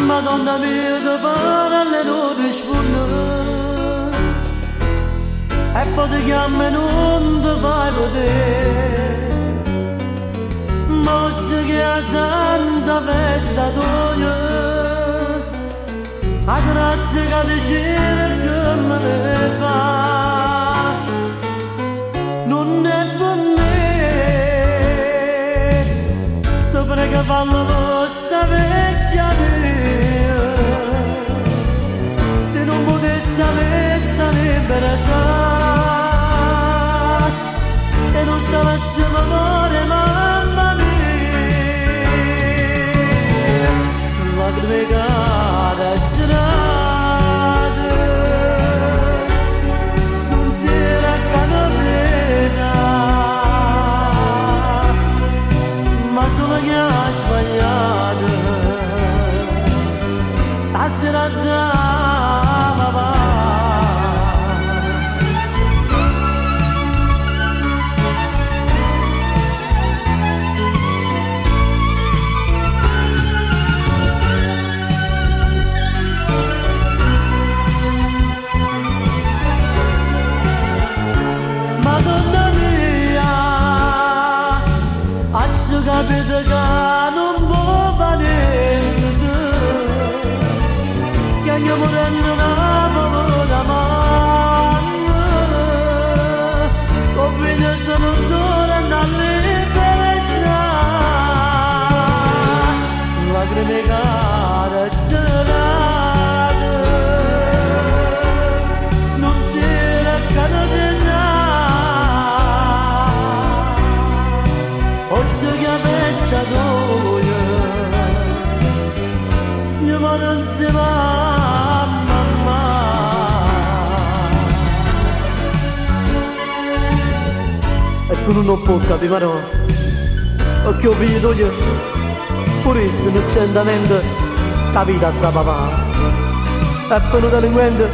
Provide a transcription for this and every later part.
Madonna mia, ti pare alle note sfonda e poi ti chiama e non ti fai vedere. Mosse che a santa festa tua, a grazia che ti cerca me ne fa, non è per me, ti prego fallo questa vecchia mia, se non potessi avere libertà, e non sapessi amore mamma mia. Lacrime carcerate, non si raccano pena, ma solo che ha sbagliato, stasera andava va. Madonna mia, adesso capito che non può fare niente, che io morendo una povera mamma, ho finito non torna a libertà, lacrime carezzate, non si raccano più. Oggi che avesse tua, io ma non si va mamma. E tu non puoi capire, ma no, perché ho figlio tuo, pure se non c'è andamento, capita da papà. E per un delinquente,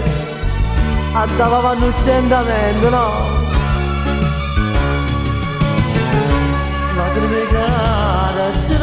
a da papà non c'è andamento, no? Lacrime carcerate,